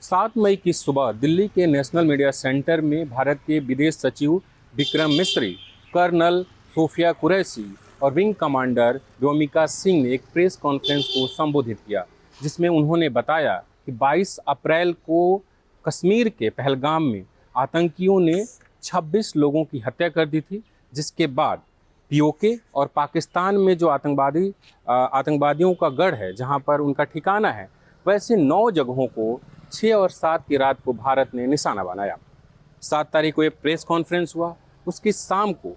7 मई की सुबह दिल्ली के नेशनल मीडिया सेंटर में भारत के विदेश सचिव विक्रम मिस्री, कर्नल सोफिया कुरैशी और विंग कमांडर व्योमिका सिंह ने एक प्रेस कॉन्फ्रेंस को संबोधित किया, जिसमें उन्होंने बताया कि 22 अप्रैल को कश्मीर के पहलगाम में आतंकियों ने 26 लोगों की हत्या कर दी थी, जिसके बाद पीओके और पाकिस्तान में जो आतंकवादियों का गढ़ है, जहां पर उनका ठिकाना है, वैसे 9 जगहों को 6 और 7 की रात को भारत ने निशाना बनाया। 7 तारीख को ये प्रेस कॉन्फ्रेंस हुआ। उसकी शाम को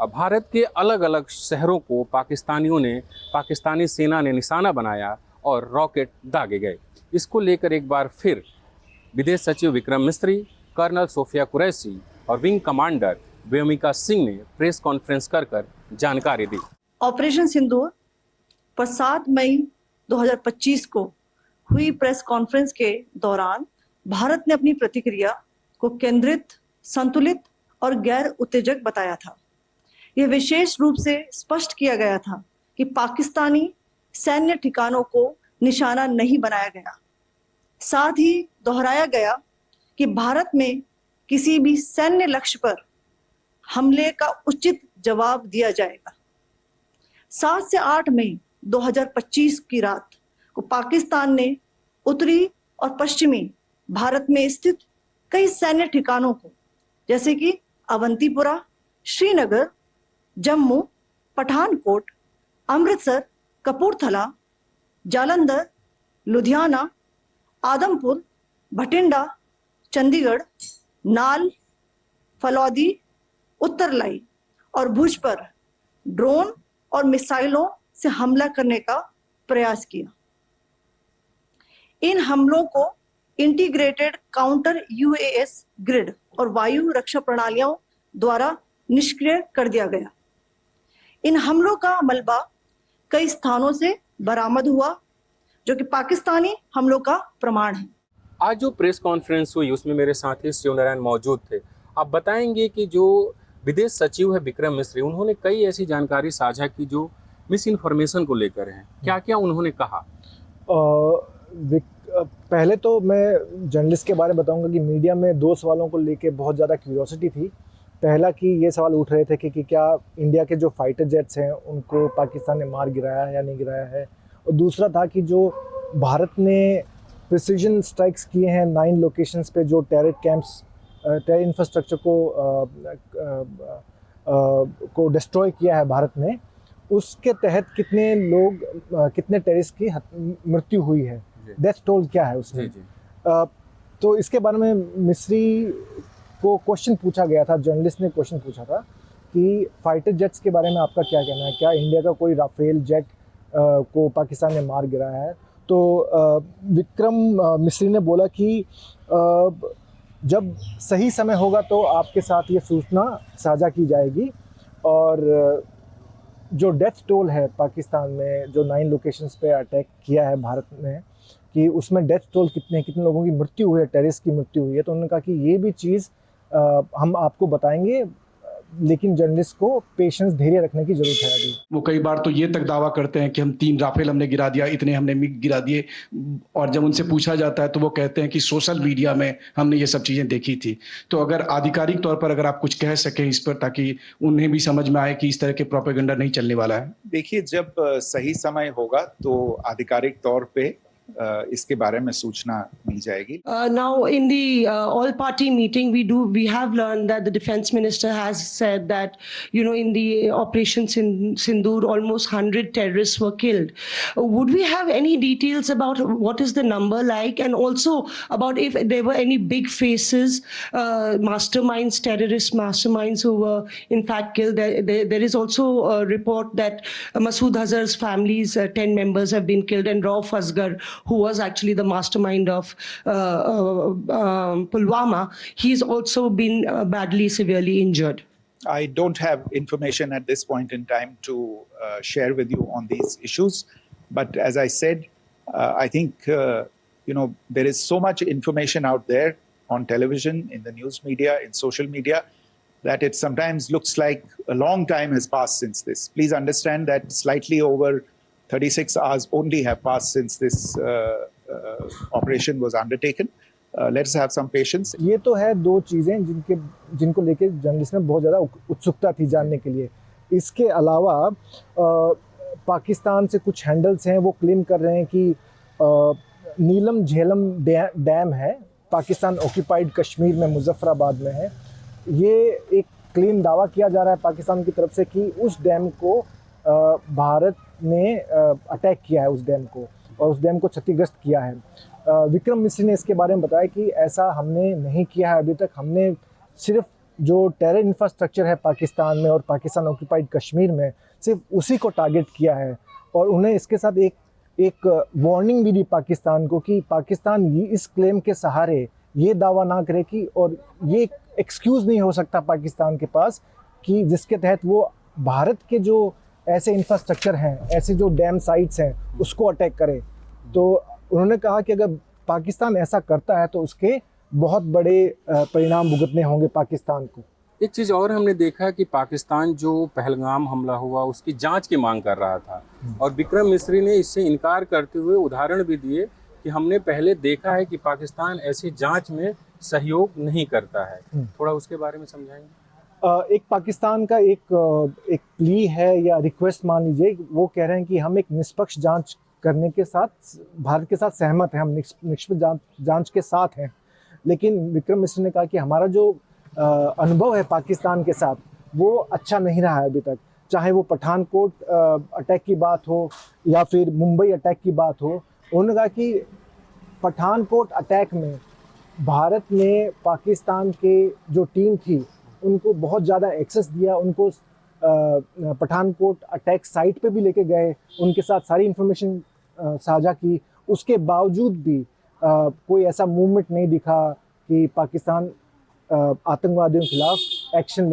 भारत के अलग अलग शहरों को पाकिस्तानी सेना ने निशाना बनाया और रॉकेट दागे गए। इसको लेकर एक बार फिर विदेश सचिव विक्रम मिस्री, कर्नल सोफिया कुरैशी और विंग कमांडर व्योमिका सिंह ने प्रेस कॉन्फ्रेंस कर जानकारी दी। ऑपरेशन सिंदूर पर 7 मई 2025 को हुई प्रेस कॉन्फ्रेंस के दौरान भारत ने अपनी प्रतिक्रिया को केंद्रित, संतुलित और गैर उत्तेजक बताया था। यह विशेष रूप से स्पष्ट किया गया था कि पाकिस्तानी सैन्य ठिकानों को निशाना नहीं बनाया गया। साथ ही दोहराया गया कि भारत में किसी भी सैन्य लक्ष्य पर हमले का उचित जवाब दिया जाएगा। 7 से 8 मई 2025 की रात को पाकिस्तान ने उत्तरी और पश्चिमी भारत में स्थित कई सैन्य ठिकानों को, जैसे कि अवंतीपुरा, श्रीनगर, जम्मू, पठानकोट, अमृतसर, कपूरथला, जालंधर, लुधियाना, आदमपुर, भटिंडा, चंडीगढ़, नाल, फलौदी, उत्तरलाई और भुज पर ड्रोन और मिसाइलों से हमला करने का प्रयास किया। इन हमलों को इंटीग्रेटेड काउंटर यूएस ग्रिड और वायु रक्षा प्रणालियों द्वारा निष्क्रिय कर दिया गया। इन हमलों का मलबा कई स्थानों से बरामद हुआ, जो कि पाकिस्तानी हमलों का प्रमाण है। आज जो प्रेस कॉन्फ्रेंस हुई उसमें मेरे साथी शिवनारायण मौजूद थे। आप बताएंगे कि जो विदेश सचिव है विक्रम मिस्री, उन्होंने कई ऐसी जानकारी साझा की जो मिस इन्फॉर्मेशन को लेकर हैं। क्या क्या उन्होंने कहा? पहले तो मैं जर्नलिस्ट के बारे में बताऊंगा कि मीडिया में 2 सवालों को लेके बहुत ज़्यादा क्यूरियोसिटी थी। पहला कि ये सवाल उठ रहे थे कि क्या इंडिया के जो फाइटर जेट्स हैं उनको पाकिस्तान ने मार गिराया है या नहीं गिराया है, और दूसरा था कि जो भारत ने प्रिसीजन स्ट्राइक्स किए हैं 9 लोकेशंस पे, जो टेरर कैंप्स, टेरर इंफ्रास्ट्रक्चर को डिस्ट्रॉय किया है भारत ने, उसके तहत कितने टेररिस्ट की मृत्यु हुई है, डेथ टोल क्या है उसमें। तो इसके बारे में मिस्री को क्वेश्चन पूछा गया था, जर्नलिस्ट ने क्वेश्चन पूछा था कि फाइटर जेट्स के बारे में आपका क्या कहना है, क्या इंडिया का कोई राफेल जेट को पाकिस्तान ने मार गिराया है। तो विक्रम मिस्री ने बोला कि जब सही समय होगा तो आपके साथ ये सूचना साझा की जाएगी, और जो डेथ टोल है पाकिस्तान में जो 9 लोकेशंस पे अटैक किया है भारत ने, कि उसमें डेथ टोल कितने लोगों की मृत्यु हुई है, टेररिस्ट की मृत्यु हुई है। तो उन्होंने कहा कि ये भी चीज़ हम आपको बताएंगे, लेकिन जर्नलिस्ट को पेशेंस, धैर्य रखने की जरूरत है। अभी वो कई बार तो ये तक दावा करते हैं कि हम 3 राफेल हमने गिरा दिया, इतने हमने मिग गिरा दिए, और जब उनसे पूछा जाता है तो वो कहते हैं कि सोशल मीडिया में हमने ये सब चीज़ें देखी थी। तो अगर आधिकारिक तौर पर अगर आप कुछ कह सकें इस पर, ताकि उन्हें भी समझ में आए कि इस तरह के प्रोपेगेंडा नहीं चलने वाला है। देखिए, जब सही समय होगा तो आधिकारिक तौर पे इसके बारे में सूचना मिल जाएगी। Now in the all-party meeting, we have learned that the defense minister has said that, in the operation Sindoor, almost 100 terrorists were killed. Would we have any details about what is the number like, and also about if there were any big faces, masterminds, terrorist masterminds who were in fact killed? There is also a report that Masood Azhar's family's 10 members have been killed, and Rauf Asghar, who was actually the mastermind of Pulwama, he's also been badly, severely injured. I don't have information at this point in time to share with you on these issues. But as I said, I think, there is so much information out there on television, in the news media, in social media, that it sometimes looks like a long time has passed since this. Please understand that slightly over 36 hours only have passed since this operation was undertaken. Let us have some patience. ये तो है दो चीज़ें जिनको लेके journalist में बहुत ज़्यादा उत्सुकता थी जानने के लिए। इसके अलावा पाकिस्तान से कुछ हैंडल्स हैं, वो क्लेम कर रहे हैं कि नीलम झेलम डैम है, पाकिस्तान ऑक्यूपाइड कश्मीर में मुजफ्फराबाद में है। ये एक क्लेम दावा किया जा रहा है पाकिस्तान की तरफ से कि उस डैम को भारत ने अटैक किया है उस डैम को, और उस डैम को क्षतिग्रस्त किया है। विक्रम मिश्री ने इसके बारे में बताया कि ऐसा हमने नहीं किया है अभी तक। हमने सिर्फ जो टेरर इंफ्रास्ट्रक्चर है पाकिस्तान में और पाकिस्तान ऑक्यूपाइड कश्मीर में, सिर्फ उसी को टारगेट किया है। और उन्हें इसके साथ एक वार्निंग भी दी पाकिस्तान को कि पाकिस्तान इस क्लेम के सहारे ये दावा ना करे कि, और ये एक्सक्यूज़ नहीं हो सकता पाकिस्तान के पास कि जिसके तहत वो भारत के जो ऐसे इंफ्रास्ट्रक्चर हैं, ऐसे जो डैम साइट्स हैं, उसको अटैक करे। तो उन्होंने कहा कि अगर पाकिस्तान ऐसा करता है तो उसके बहुत बड़े परिणाम भुगतने होंगे पाकिस्तान को। एक चीज़ और हमने देखा कि पाकिस्तान जो पहलगाम हमला हुआ उसकी जांच की मांग कर रहा था, और विक्रम मिश्री ने इससे इनकार करते हुए उदाहरण भी दिए कि हमने पहले देखा है कि पाकिस्तान ऐसी जांच में सहयोग नहीं करता है। थोड़ा उसके बारे में समझाएंगे? एक पाकिस्तान का एक प्ली है या रिक्वेस्ट मान लीजिए, वो कह रहे हैं कि हम एक निष्पक्ष जांच करने के साथ भारत के साथ सहमत हैं, हम निष्पक्ष जांच के साथ हैं। लेकिन विक्रम मिश्री ने कहा कि हमारा जो अनुभव है पाकिस्तान के साथ वो अच्छा नहीं रहा है अभी तक, चाहे वो पठानकोट अटैक की बात हो या फिर मुंबई अटैक की बात हो। उन्होंने कहा कि पठानकोट अटैक में भारत ने पाकिस्तान के जो टीम थी उनको बहुत ज़्यादा एक्सेस दिया, उनको पठानकोट अटैक साइट पे भी लेके गए, उनके साथ सारी इंफॉर्मेशन साझा की। उसके बावजूद भी कोई ऐसा मूवमेंट नहीं दिखा कि पाकिस्तान आतंकवादियों के खिलाफ एक्शन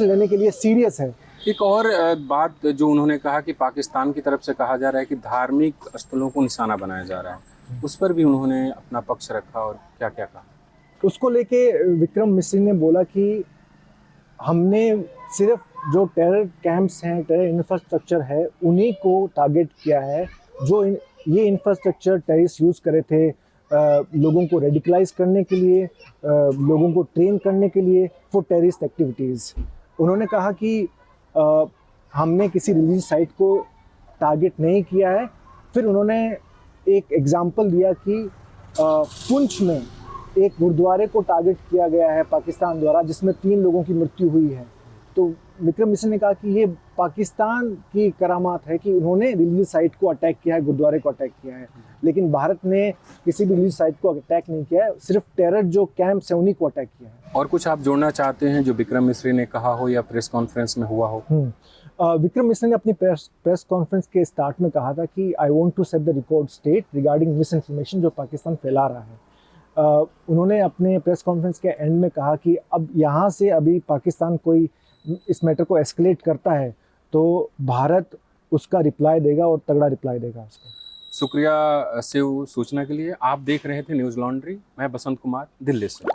लेने के लिए सीरियस है। एक और बात जो उन्होंने कहा कि पाकिस्तान की तरफ से कहा जा रहा है कि धार्मिक स्थलों को निशाना बनाया जा रहा है, उस पर भी उन्होंने अपना पक्ष रखा, और क्या क्या कहा उसको लेके विक्रम मिश्री ने बोला कि हमने सिर्फ जो टेरर कैंप्स हैं, टेरर इंफ्रास्ट्रक्चर है, उन्हीं को टारगेट किया है। जो ये इंफ्रास्ट्रक्चर टेररिस्ट यूज़ करे थे लोगों को रेडिकलाइज करने के लिए, लोगों को ट्रेन करने के लिए फॉर टेररिस्ट एक्टिविटीज़। उन्होंने कहा कि हमने किसी रिलीजियस साइट को टारगेट नहीं किया है। फिर उन्होंने एक एग्जांपल दिया कि पुंछ में एक गुरुद्वारे को टारगेट किया गया है पाकिस्तान द्वारा, जिसमें 3 लोगों की मृत्यु हुई है। तो विक्रम मिश्री ने कहा कि ये पाकिस्तान की करामात है कि उन्होंने रिलीजियस साइट को अटैक किया है, गुरुद्वारे को अटैक किया है, लेकिन भारत ने किसी भी रिलीजियस साइट को अटैक नहीं किया है, सिर्फ टेरर जो कैंप्स हैं उन्हीं को अटैक किया है। और कुछ आप जोड़ना चाहते हैं जो विक्रम मिश्री ने कहा हो या प्रेस कॉन्फ्रेंस में हुआ हो? विक्रम मिश्री ने अपनी प्रेस कॉन्फ्रेंस के स्टार्ट में कहा था कि I want to set the record straight regarding misinformation जो पाकिस्तान फैला रहा है। उन्होंने अपने प्रेस कॉन्फ्रेंस के एंड में कहा कि अब यहाँ से अभी पाकिस्तान कोई इस मैटर को एस्केलेट करता है तो भारत उसका रिप्लाई देगा, और तगड़ा रिप्लाई देगा उसका। शुक्रिया शिव सूचना के लिए। आप देख रहे थे न्यूज़ लॉन्ड्री। मैं बसंत कुमार, दिल्ली से।